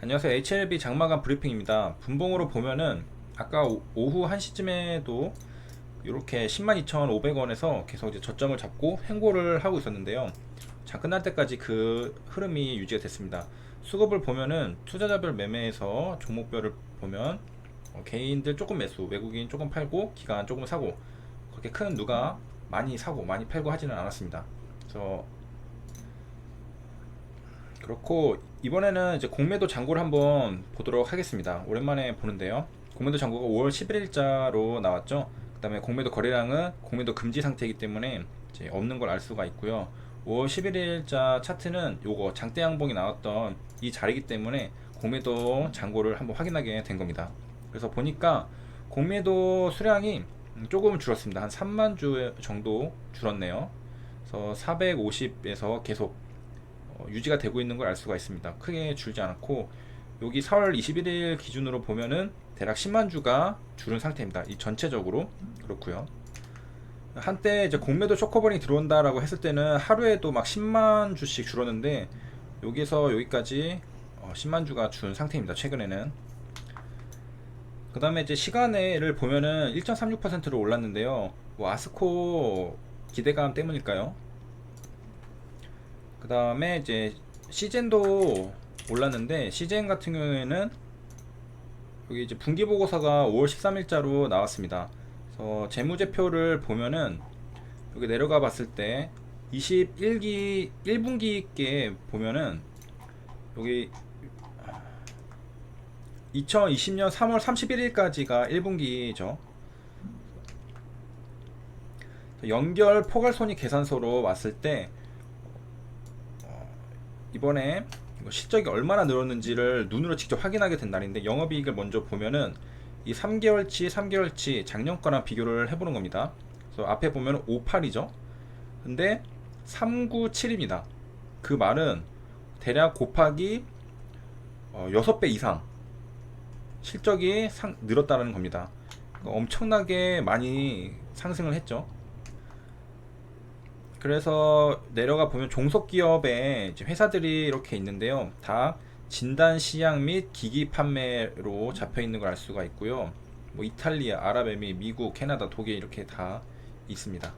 안녕하세요. HLB 장마감 브리핑입니다. 분봉으로 보면은 아까 오후 1시쯤에도 이렇게 102,500원에서 계속 이제 저점을 잡고 횡보를 하고 있었는데요. 장 끝날 때까지 그 흐름이 유지가 됐습니다. 수급을 보면은 투자자별 매매에서 종목별을 보면 개인들 조금 매수, 외국인 조금 팔고, 기관 조금 사고, 그렇게 큰 누가 많이 사고 많이 팔고 하지는 않았습니다. 그래서 그렇고 이번에는 이제 공매도 잔고를 한번 보도록 하겠습니다. 오랜만에 보는데요. 공매도 잔고가 5월 11일자로 나왔죠. 그 다음에 공매도 거래량은 공매도 금지 상태이기 때문에 이제 없는 걸 알 수가 있고요. 5월 11일자 차트는 요거 장대 양봉이 나왔던 이 자리이기 때문에 공매도 잔고를 한번 확인하게 된 겁니다. 그래서 보니까 공매도 수량이 조금 줄었습니다. 한 3만 주 정도 줄었네요. 그래서 450에서 계속 유지가 되고 있는 걸 알 수가 있습니다. 크게 줄지 않았고, 여기 4월 21일 기준으로 보면은 대략 10만 주가 줄은 상태입니다. 이 전체적으로 그렇고요. 한때 이제 공매도 쇼커버링 들어온다라고 했을 때는 하루에도 막 10만 주씩 줄었는데, 여기서 여기까지 10만 주가 준 상태입니다. 최근에는. 그 다음에 이제 시간을 보면은 1.36%로 올랐는데요. 뭐 아스코 기대감 때문일까요? 그 다음에 이제 시젠도 올랐는데, 시젠 같은 경우에는 여기 이제 분기보고서가 5월 13일자로 나왔습니다. 그래서 재무제표를 보면은 여기 내려가 봤을 때 21기 1분기께 보면은 여기 2020년 3월 31일까지가 1분기죠. 연결 포괄손익 계산서로 왔을 때 이번에 실적이 얼마나 늘었는지를 눈으로 직접 확인하게 된 날인데, 영업이익을 먼저 보면은 이 3개월치 작년 거랑 비교를 해보는 겁니다. 그래서 앞에 보면 58이죠. 근데 397입니다. 그 말은 대략 곱하기 6배 이상 실적이 늘었다는 겁니다. 엄청나게 많이 상승을 했죠. 그래서 내려가 보면 종속기업의 회사들이 이렇게 있는데요. 다 진단 시약 및 기기 판매로 잡혀 있는 걸 알 수가 있고요. 뭐 이탈리아, 아랍에미리, 미국, 캐나다, 독일 이렇게 다 있습니다.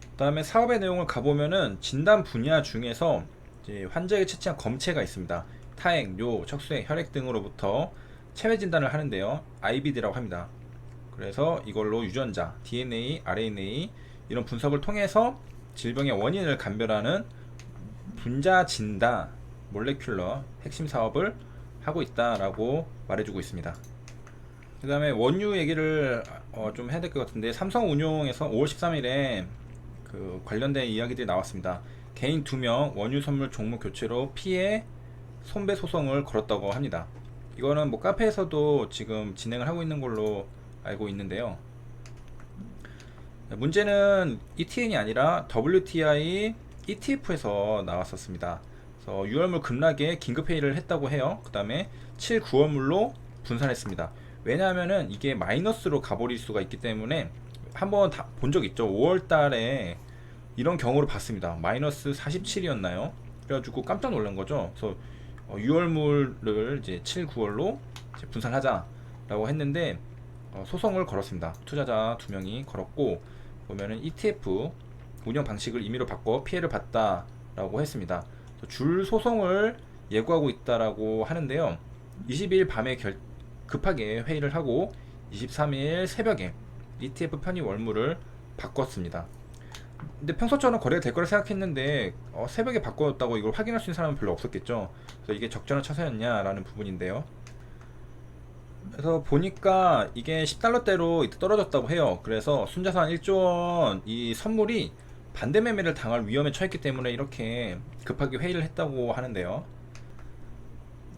그 다음에 사업의 내용을 가보면은 진단 분야 중에서 이제 환자에게 채취한 검체가 있습니다. 타액, 뇨, 척수액, 혈액 등으로부터 체외 진단을 하는데요. IBD라고 합니다. 그래서 이걸로 유전자, DNA, RNA 이런 분석을 통해서 질병의 원인을 감별하는 분자 진단 몰레큘러 핵심 사업을 하고 있다라고 말해주고 있습니다. 그 다음에 원유 얘기를 좀 해야 될 것 같은데, 삼성운용에서 5월 13일에 그 관련된 이야기들이 나왔습니다. 개인 2명 원유 선물 종목 교체로 피해 손배 소송을 걸었다고 합니다. 이거는 뭐 카페에서도 지금 진행을 하고 있는 걸로 알고 있는데요. 문제는 ETN이 아니라 WTI ETF에서 나왔었습니다. 그래서 6월물 급락에 긴급회의를 했다고 해요. 그 다음에 7, 9월물로 분산했습니다. 왜냐하면은 이게 마이너스로 가버릴 수가 있기 때문에, 한번 본 적 있죠. 5월달에 이런 경우를 봤습니다. 마이너스 47이었나요? 그래가지고 깜짝 놀란 거죠. 그래서 6월물을 이제 7, 9월로 이제 분산하자라고 했는데 소송을 걸었습니다. 투자자 2명이 걸었고, 보면은 ETF 운영 방식을 임의로 바꿔 피해를 봤다라고 했습니다. 줄 소송을 예고하고 있다라고 하는데요. 22일 밤에 급하게 회의를 하고 23일 새벽에 ETF 편입 월물을 바꿨습니다. 근데 평소처럼 거래가 될 거라 생각했는데 새벽에 바꿨다고 이걸 확인할 수 있는 사람은 별로 없었겠죠. 그래서 이게 적절한 처사였냐라는 부분인데요. 그래서 보니까 이게 10달러대로 떨어졌다고 해요. 그래서 순자산 1조 원 이 선물이 반대 매매를 당할 위험에 처했기 때문에 이렇게 급하게 회의를 했다고 하는데요.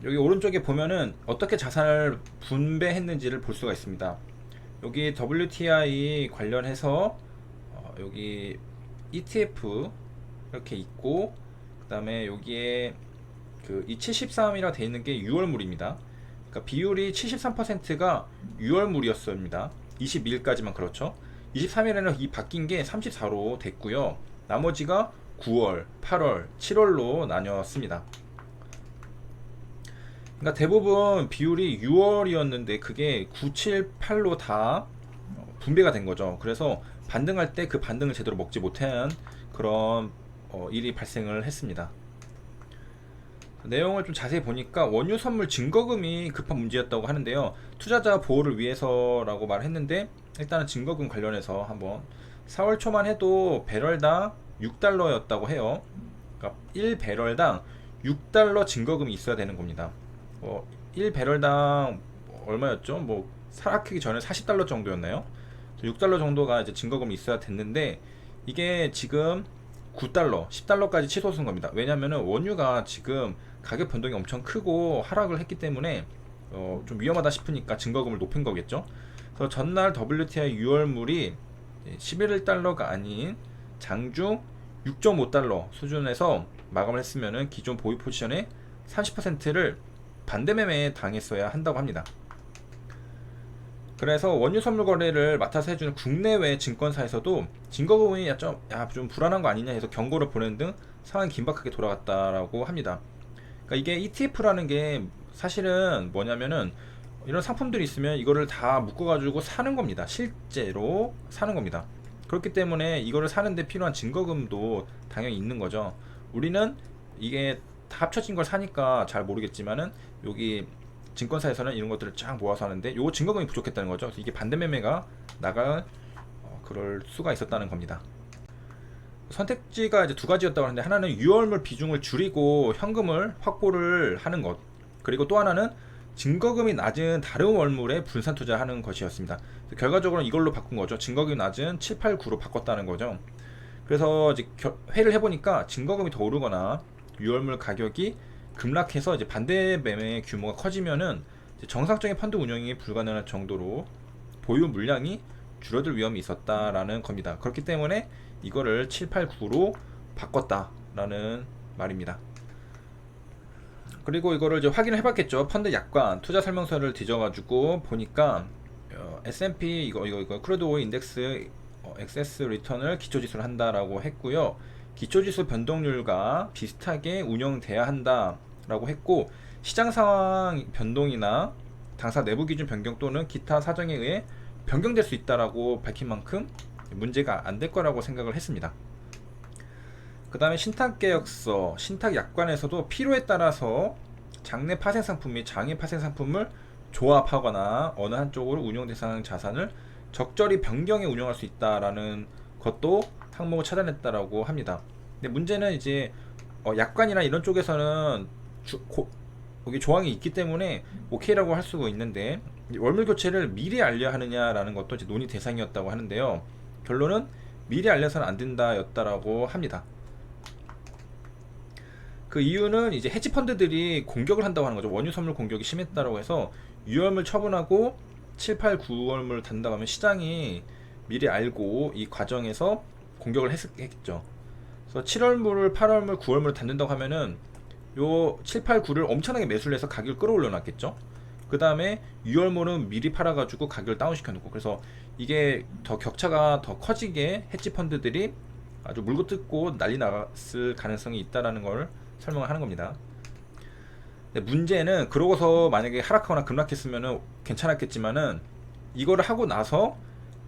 여기 오른쪽에 보면은 어떻게 자산을 분배했는지를 볼 수가 있습니다. 여기 WTI 관련해서 여기 ETF 이렇게 있고, 그 다음에 여기에 그 이 73이라 되어 있는 게 6월물입니다. 그러니까 비율이 73%가 6월물이었습니다. 22일까지만 그렇죠. 23일에는 이 바뀐 게 34로 됐고요. 나머지가 9월, 8월, 7월로 나뉘었습니다. 그러니까 대부분 비율이 6월이었는데 그게 9, 7, 8로 다 분배가 된 거죠. 그래서 반등할 때 그 반등을 제대로 먹지 못한 그런 일이 발생을 했습니다. 내용을 좀 자세히 보니까 원유 선물 증거금이 급한 문제였다고 하는데요. 투자자 보호를 위해서라고 말했는데 일단은 증거금 관련해서 한번 4월 초만 해도 배럴당 6달러였다고 해요. 그러니까 1배럴당 6달러 증거금이 있어야 되는 겁니다. 1배럴당 얼마였죠? 뭐 하락하기 전에 40달러 정도였나요? 6달러 정도가 이제 증거금이 있어야 됐는데 이게 지금 9달러, 10달러까지 치솟은 겁니다. 왜냐면은 원유가 지금 가격 변동이 엄청 크고 하락을 했기 때문에 좀 위험하다 싶으니까 증거금을 높인 거겠죠. 그래서 전날 WTI 6월물이 11달러가 아닌 장중 6.5달러 수준에서 마감을 했으면은 기존 보유 포지션의 30%를 반대 매매에 당했어야 한다고 합니다. 그래서 원유 선물 거래를 맡아서 해주는 국내외 증권사에서도 증거금이 좀 불안한 거 아니냐 해서 경고를 보내는 등 상황이 긴박하게 돌아갔다라고 합니다. 그러니까 이게 ETF라는 게 사실은 뭐냐면은 이런 상품들이 있으면 이거를 다 묶어가지고 사는 겁니다. 실제로 사는 겁니다. 그렇기 때문에 이거를 사는데 필요한 증거금도 당연히 있는 거죠. 우리는 이게 다 합쳐진 걸 사니까 잘 모르겠지만은 여기 증권사에서는 이런 것들을 쫙 모아서 하는데 요 증거금이 부족했다는 거죠. 그래서 이게 반대 매매가 나갈 그럴 수가 있었다는 겁니다. 선택지가 이제 두 가지였다고 하는데 하나는 유월물 비중을 줄이고 현금을 확보를 하는 것, 그리고 또 하나는 증거금이 낮은 다른 월물에 분산 투자하는 것이었습니다. 결과적으로 이걸로 바꾼 거죠. 증거금이 낮은 7, 8, 9로 바꿨다는 거죠. 그래서 이제 회의를 해보니까 증거금이 더 오르거나 유월물 가격이 급락해서 이제 반대 매매 규모가 커지면은 정상적인 펀드 운영이 불가능할 정도로 보유 물량이 줄어들 위험이 있었다라는 겁니다. 그렇기 때문에 이거를 7, 8, 9로 바꿨다라는 말입니다. 그리고 이거를 이제 확인을 해봤겠죠. 펀드 약관 투자 설명서를 뒤져가지고 보니까 S&P 이거 크루드 오일 인덱스 액세스 리턴을 기초지수로 한다라고 했고요. 기초지수 변동률과 비슷하게 운영돼야 한다라고 했고, 시장 상황 변동이나 당사 내부 기준 변경 또는 기타 사정에 의해 변경될 수 있다라고 밝힌 만큼 문제가 안 될 거라고 생각을 했습니다. 그 다음에 신탁계약서, 신탁약관에서도 필요에 따라서 장내 파생상품 및 장외 파생상품을 조합하거나 어느 한쪽으로 운용 대상 자산을 적절히 변경해 운용할 수 있다라는 것도 항목을 찾아냈다라고 합니다. 근데 문제는 이제 약관이나 이런 쪽에서는 여기 조항이 있기 때문에 오케이라고 할 수가 있는데 월물 교체를 미리 알려야 하느냐라는 것도 이제 논의 대상이었다고 하는데요. 결론은 미리 알려서는 안 된다였다라고 합니다. 그 이유는 이제 헤지 펀드들이 공격을 한다고 하는 거죠. 원유 선물 공격이 심했다라고 해서 유월물 처분하고 7, 8, 9월물 단다고 하면 시장이 미리 알고 이 과정에서 공격을 했겠죠. 그래서 7월물, 8월물, 9월물을 닫는다고 하면은 요 7, 8, 9를 엄청나게 매수를 해서 가격을 끌어올려 놨겠죠. 그 다음에 6월물은 미리 팔아가지고 가격을 다운시켜 놓고, 그래서 이게 더 격차가 더 커지게 헤지 펀드들이 아주 물고 뜯고 난리 났을 가능성이 있다라는 걸 설명을 하는 겁니다. 문제는 그러고서 만약에 하락하거나 급락했으면은 괜찮았겠지만은 이거를 하고 나서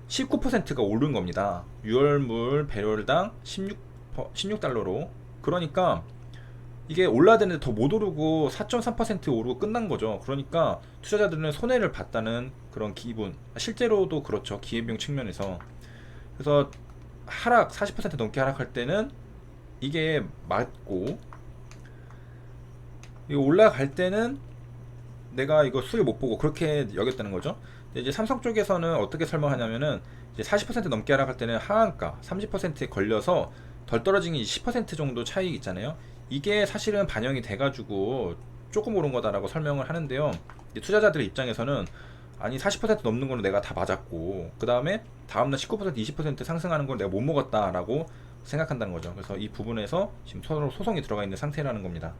19%가 오른 겁니다. 6월물 배럴당 16달러로. 그러니까 이게 올라야 되는데 더 못 오르고 4.3% 오르고 끝난 거죠. 그러니까 투자자들은 손해를 봤다는 그런 기분. 실제로도 그렇죠. 기회비용 측면에서. 그래서 하락 40% 넘게 하락할 때는 이게 맞고, 이거 올라갈 때는 내가 이거 수익 못 보고 그렇게 여겼다는 거죠. 이제 삼성 쪽에서는 어떻게 설명하냐면은 이제 40% 넘게 하락할 때는 하한가 30%에 걸려서 덜 떨어진 게 10% 정도 차이 있잖아요. 이게 사실은 반영이 돼가지고 조금 오른 거다라고 설명을 하는데요. 투자자들의 입장에서는 아니 40% 넘는 거는 내가 다 맞았고 그 다음에 다음날 19% 20% 상승하는 걸 내가 못 먹었다라고 생각한다는 거죠. 그래서 이 부분에서 지금 서로 소송이 들어가 있는 상태라는 겁니다.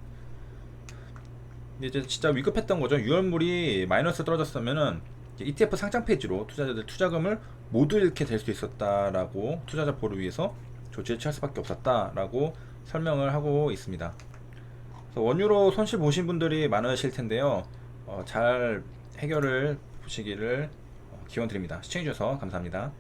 이제 진짜 위급했던 거죠. 유월물이 마이너스 떨어졌으면은 ETF 상장 페이지로 투자자들 투자금을 모두 잃게 될 수 있었다라고, 투자자 보호를 위해서 조치를 취할 수밖에 없었다라고 설명을 하고 있습니다. 그래서 원유로 손실 보신 분들이 많으실 텐데요. 잘 해결을 보시기를 기원 드립니다. 시청해주셔서 감사합니다.